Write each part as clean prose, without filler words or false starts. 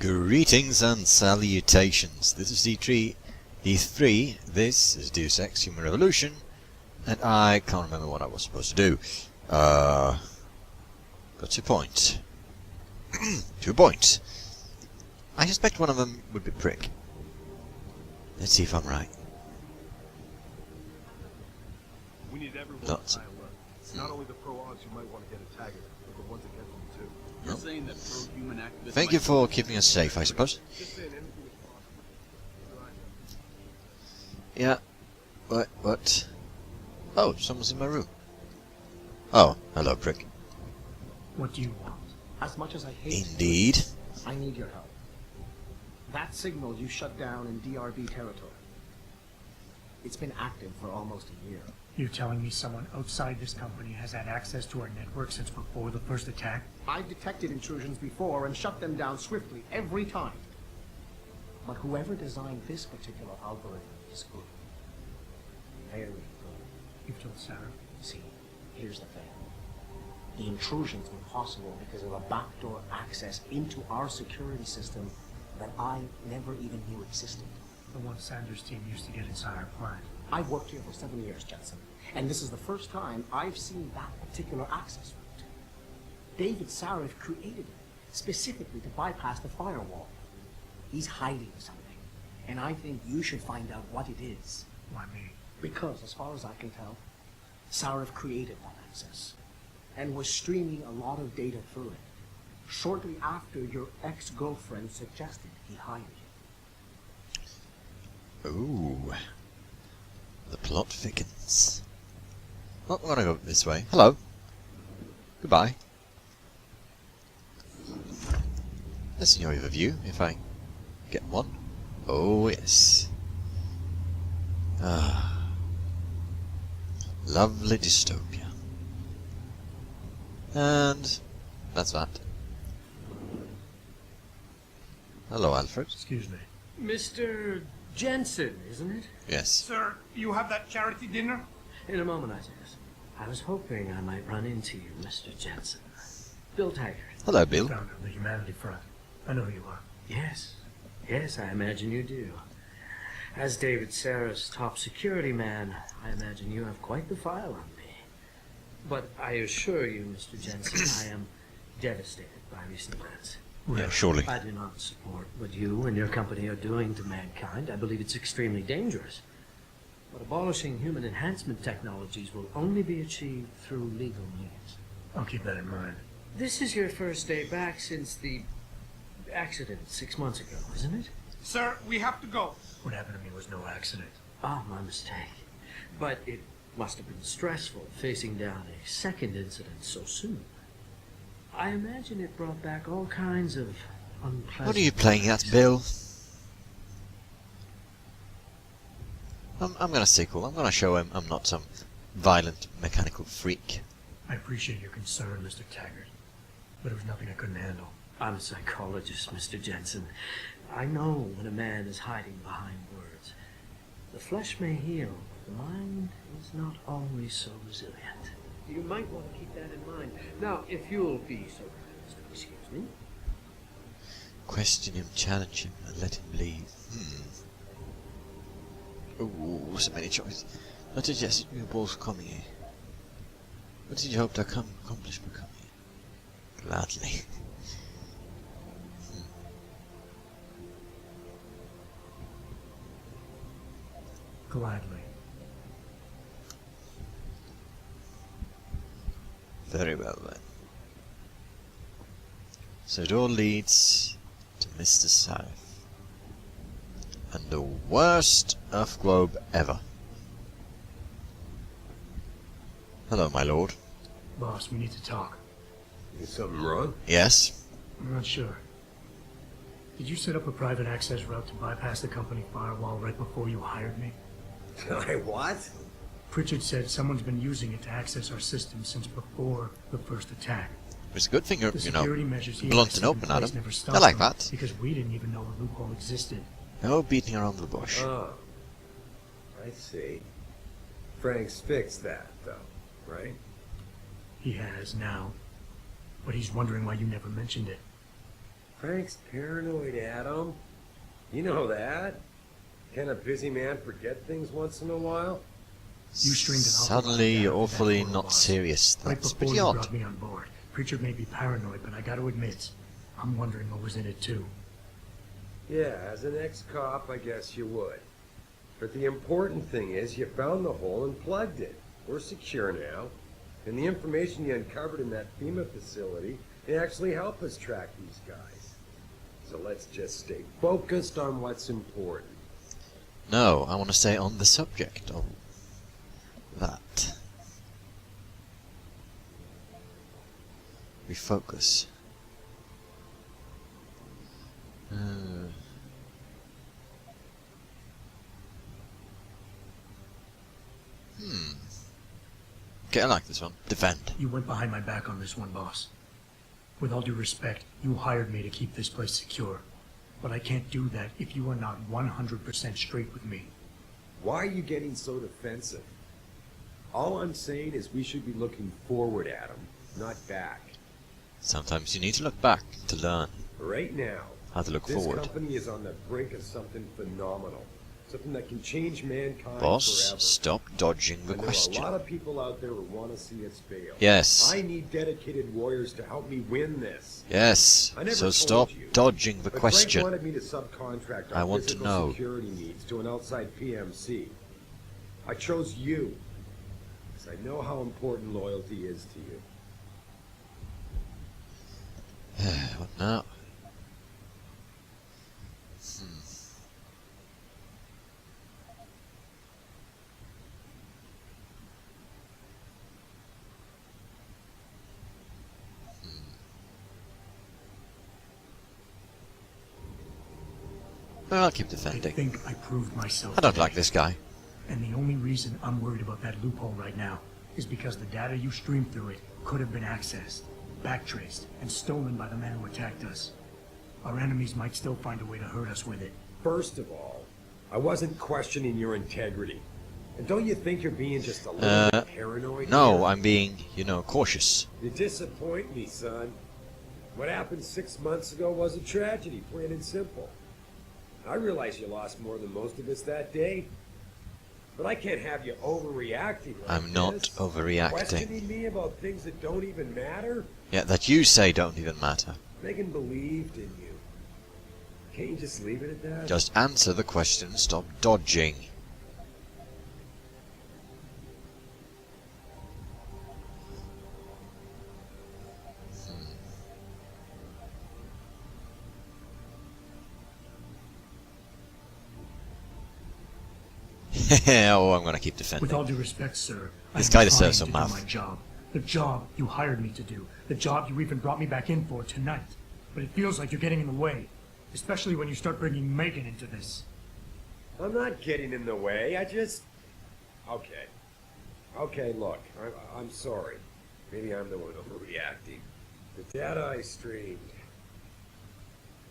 Greetings and salutations. This is D3. This is Deus Ex Human Revolution, and I can't remember what I was supposed to do. Got to a point. To a point. I suspect one of them would be Prick. Let's see if I'm right. We need everyone Not. to high alert. Not only the pro-ogs you might want to get a tag, but the ones against them too. You're saying that pro-human activists... Thank you for keeping us safe, I suppose. Just saying anything is possible. Yeah. What? Oh, someone's in my room. Oh, hello, Prick. What do you want? As much as I hate Indeed. it, I need your help. That signal you shut down in DRB territory. It's been active for almost a year. You're telling me someone outside this company has had access to our network since before the first attack? I've detected intrusions before and shut them down swiftly every time. But whoever designed this particular algorithm is good. Very good. You've told Sarah? See, here's the thing. The intrusions were possible because of a backdoor access into our security system that I never even knew existed. The one Sanders' team used to get inside our plant. I've worked here for 7 years, Jensen, and this is the first time I've seen that particular access route. David Sarif created it specifically to bypass the firewall. He's hiding something, and I think you should find out what it is. Why me? Because, as far as I can tell, Sarif created that access and was streaming a lot of data through it shortly after your ex-girlfriend suggested he hire you. Ooh. The plot thickens. Well, I'm gonna go this way. Hello. Goodbye. Let's see your overview, if I get one. Oh, yes. Ah. Lovely dystopia. And that's that. Hello, Alfred. Excuse me. Mr. Jensen, isn't it? Yes. Sir, you have that charity dinner? In a moment, Isaac. I was hoping I might run into you, Mr. Jensen. Bill Taggart. Hello, Bill. Founder of the Humanity Front. I know who you are. Yes. Yes, I imagine you do. As David Sarah's top security man, I imagine you have quite the file on me. But I assure you, Mr. Jensen, I am devastated by recent events. Yeah, surely. I do not support what you and your company are doing to mankind. I believe it's extremely dangerous. But abolishing human enhancement technologies will only be achieved through legal means. I'll keep that in mind. This is your first day back since the accident 6 months ago, isn't it? Sir, we have to go. What happened to me was no accident. Ah, my mistake. But it must have been stressful facing down a second incident so soon. I imagine it brought back all kinds of unpleasant... What are you playing at, Bill? I'm gonna stay cool. I'm gonna show him I'm not some violent mechanical freak. I appreciate your concern, Mr. Taggart. But it was nothing I couldn't handle. I'm a psychologist, Mr. Jensen. I know when a man is hiding behind words. The flesh may heal, but the mind is not always so resilient. You might want to keep that in mind. Now, if you'll be so kind as to excuse me. Question him, challenge him, and let him leave. Ooh, so many choices. Not suggested we were both coming here. What did you hope to accomplish by coming here? Gladly. Gladly. Very well then. So it all leads to Mr. Sarif. And the worst Earthglobe ever. Hello, my lord. Boss, we need to talk. Is something wrong? Yes? I'm not sure. Did you set up a private access route to bypass the company firewall right before you hired me? What? Pritchard said someone's been using it to access our system since before the first attack. It's a good thing you're, The you know, security measures he blunt had and set in open, place Adam. never I stopped like them that. because we didn't even know a loophole existed. No beating around the bush. Oh. I see. Frank's fixed that, though, right? He has now. But he's wondering why you never mentioned it. Frank's paranoid, Adam. You know that. Can a busy man forget things once in a while? You streamed an awful lot of Suddenly, data you're to that awfully portal not box. serious. Right That's before pretty you odd. brought me on board. Preacher may be paranoid, but I gotta admit, I'm wondering what was in it too. Yeah, as an ex-cop, I guess you would. But the important thing is you found the hole and plugged it. We're secure now. And the information you uncovered in that FEMA facility, they actually help us track these guys. So let's just stay focused on what's important. No, I want to stay on the subject of that. Refocus. Okay, I like this one. Defend. You went behind my back on this one, boss. With all due respect, you hired me to keep this place secure. But I can't do that if you are not 100% straight with me. Why are you getting so defensive? All I'm saying is we should be looking forward, Adam, not back. Sometimes you need to look back to learn Right now, how to look this forward. company is on the brink of something phenomenal. Something that can change mankind Boss, forever. stop dodging the And question. there are a lot of people out there who want to see us fail. Yes. I need dedicated warriors to help me win this. Yes, I never so told stop you, dodging the But question. Frank wanted me to subcontract our I want to physical know. security needs to an outside PMC. I chose you because I know how important loyalty is to you. What now? Well, I'll keep I defending. think I proved myself. I don't today. like this guy. And the only reason I'm worried about that loophole right now is because the data you streamed through it could have been accessed, backtraced, and stolen by the man who attacked us. Our enemies might still find a way to hurt us with it. First of all, I wasn't questioning your integrity. And don't you think you're being just a little bit paranoid? No, here? I'm being, cautious. You disappoint me, son. What happened 6 months ago was a tragedy, plain and simple. I realize you lost more than most of us that day. But I can't have you overreacting like I'm not this. overreacting. Questioning me about things that don't even matter? Yeah, that you say don't even matter. Megan believed in you. Can't you just leave it at that? Just answer the question, stop dodging. Oh, I'm gonna keep defending. With all due respect, sir, This I'm guy trying deserves to some do mouth. my job. The job you hired me to do. The job you even brought me back in for tonight. But it feels like you're getting in the way. Especially when you start bringing Megan into this. I'm not getting in the way. I just... Okay. Okay, look. I'm sorry. Maybe I'm the one overreacting. The data I streamed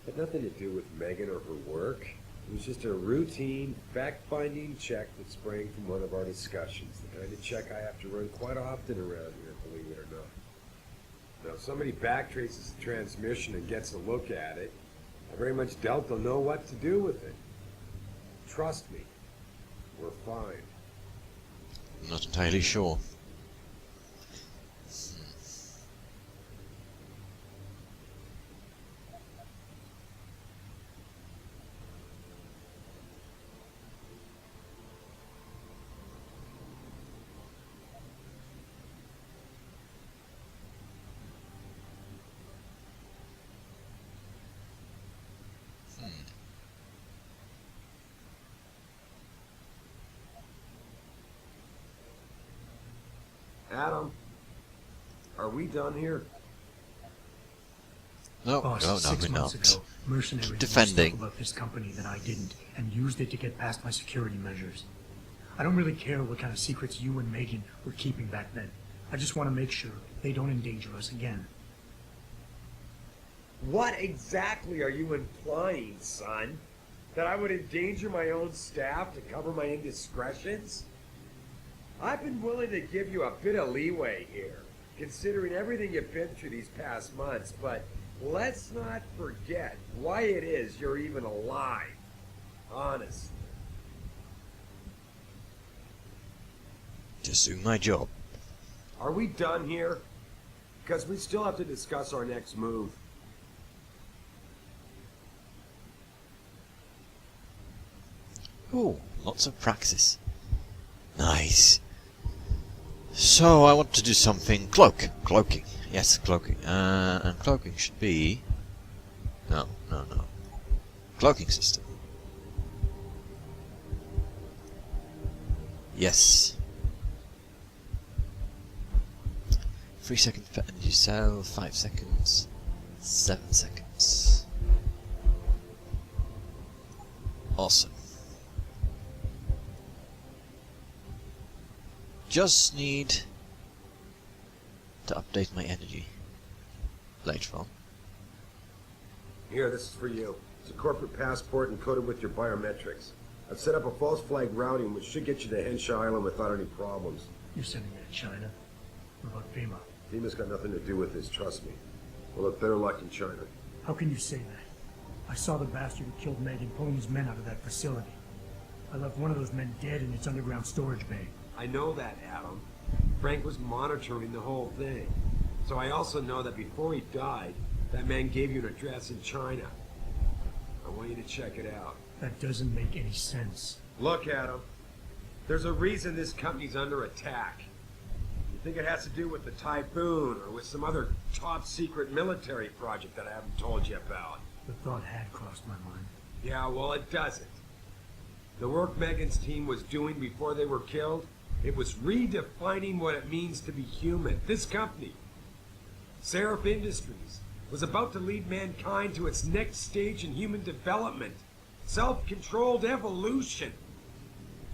had nothing to do with Megan or her work. It was just a routine, fact-finding check that sprang from one of our discussions. The kind of check I have to run quite often around here, believe it or not. Now, if somebody backtraces the transmission and gets a look at it, I very much doubt they'll know what to do with it. Trust me, we're fine. I'm not entirely sure. Adam, are we done here? No, Boss, no, 6 we're months not. ago, mercenaries knew Defending. stuff about this company that I didn't, and used it to get past my security measures. I don't really care what kind of secrets you and Megan were keeping back then. I just want to make sure they don't endanger us again. What exactly are you implying, son? That I would endanger my own staff to cover my indiscretions? I've been willing to give you a bit of leeway here, considering everything you've been through these past months, but let's not forget why it is you're even alive. Honest. Just do my job. Are we done here? Because we still have to discuss our next move. Oh, lots of practice. Nice. So I want to do something. Cloaking. Yes, cloaking. And cloaking should be... No. Cloaking system. Yes. 3 seconds per energy cell, 5 seconds, 7 seconds. Awesome. Just need to update my energy later on. Here, this is for you. It's a corporate passport encoded with your biometrics. I've set up a false flag routing which should get you to Henshaw Island without any problems. You're sending that to China? What about FEMA? FEMA's got nothing to do with this, trust me. We'll have better luck in China. How can you say that? I saw the bastard who killed Megan pulling his men out of that facility. I left one of those men dead in its underground storage bay. I know that, Adam. Frank was monitoring the whole thing. So I also know that before he died, that man gave you an address in China. I want you to check it out. That doesn't make any sense. Look, Adam. There's a reason this company's under attack. You think it has to do with the typhoon or with some other top secret military project that I haven't told you about? The thought had crossed my mind. Yeah, well, it doesn't. The work Megan's team was doing before they were killed, it was redefining what it means to be human. This company, Seraph Industries, was about to lead mankind to its next stage in human development. Self-controlled evolution.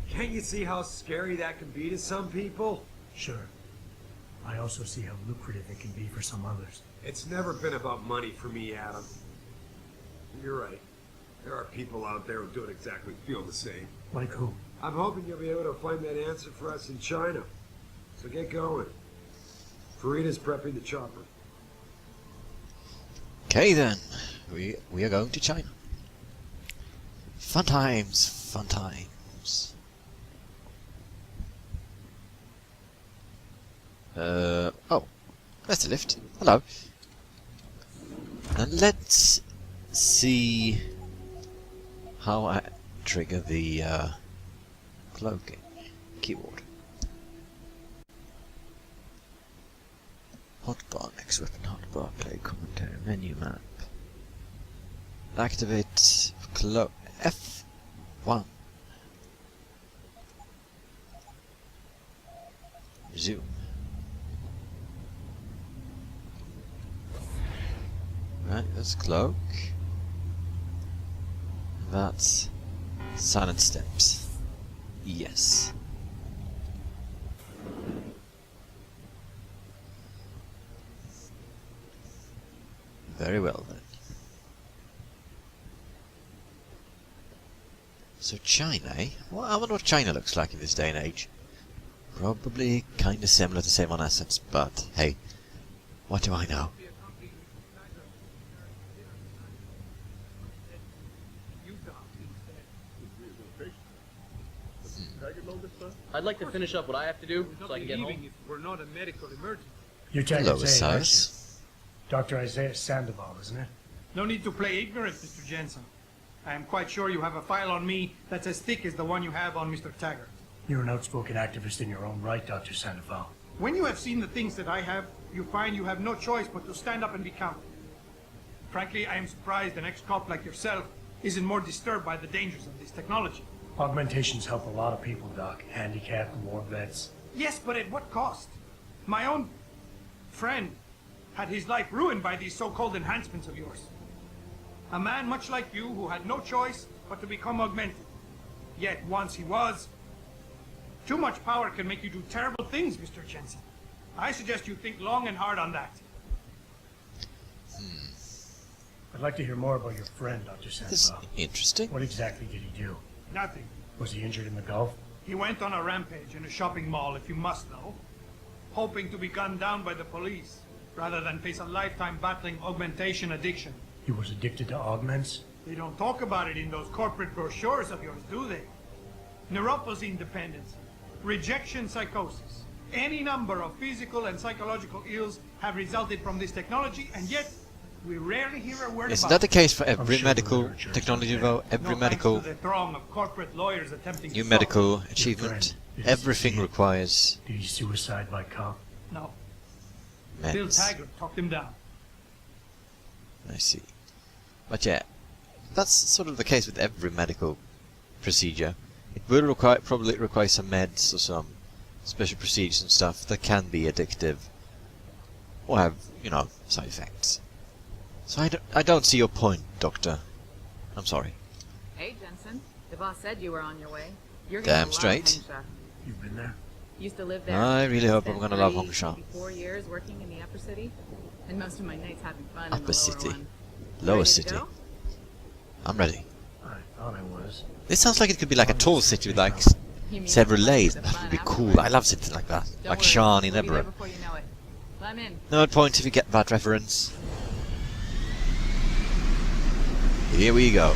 Can't you see how scary that can be to some people? Sure. I also see how lucrative it can be for some others. It's never been about money for me, Adam. You're right. There are people out there who don't exactly feel the same. Like who? I'm hoping you'll be able to find that answer for us in China. So get going. Farita's prepping the chopper. Okay then, we are going to China. Fun times, fun times. Oh, there's the lift. Hello. And let's see how I trigger the cloaking keyboard. Hotbar, next weapon, hotbar, play commentary, menu map. Activate F1. Zoom. Right, that's cloak. That's silent steps. Yes. Very well then. So China, eh? Well, I wonder what China looks like in this day and age. Probably kinda similar to same on assets, but hey, what do I know? I'd like to finish up what I have to do so I can get home. We're not a medical emergency. You're tagging Hello, Isaiah, aren't you? Size. Dr. Isaiah Sandoval, isn't it? No need to play ignorant, Mr. Jensen. I am quite sure you have a file on me that's as thick as the one you have on Mr. Taggart. You're an outspoken activist in your own right, Dr. Sandoval. When you have seen the things that I have, you find you have no choice but to stand up and be counted. Frankly, I am surprised an ex-cop like yourself isn't more disturbed by the dangers of this technology. Augmentations help a lot of people, Doc. Handicapped, war vets. Yes, but at what cost? My own friend had his life ruined by these so-called enhancements of yours. A man much like you who had no choice but to become augmented. Yet once he was, too much power can make you do terrible things, Mr. Jensen. I suggest you think long and hard on that. I'd like to hear more about your friend, Dr. This is Sandoval. interesting. What exactly did he do? Nothing. Was he injured in the Gulf? He went on a rampage in a shopping mall, if you must know, hoping to be gunned down by the police. rather than face a lifetime battling augmentation addiction. He was addicted to augments? They don't talk about it in those corporate brochures of yours, do they? Neuropathy dependency, rejection psychosis, any number of physical and psychological ills have resulted from this technology, and yet we rarely hear a word Isn't about that the it. case for I'm every sure medical literature is technology out though? Every No medical thanks to the throng of corporate lawyers attempting new to medical solve achievement, friend is everything dead. requires Did he suicide by cop? it. No, Bill meds. Taggart talked him down. I see. But yeah, that's sort of the case with every medical procedure. It will require, probably require some meds or some special procedures and stuff that can be addictive or have, you know, side effects. So I don't see your point, Doctor. I'm sorry. Hey, Jensen. The boss said you were on your way. You're Damn gonna love straight. Hongsha. You've been there? Used to live there. I really hope I'm Spent gonna love 3, Hongsha. maybe 4 years working in the upper city, and most of my nights having fun in the Upper lower city. one. Lower Ready to city. go? I'm ready. I thought I was. This sounds like it could be like a tall city with like You mean several have fun lanes. with That the would be fun cool. afterwards? I love something like that. Don't Like worry, Sean in we'll be there Eberron. before you know it. Climb in. No point if you get that reference. Here we go.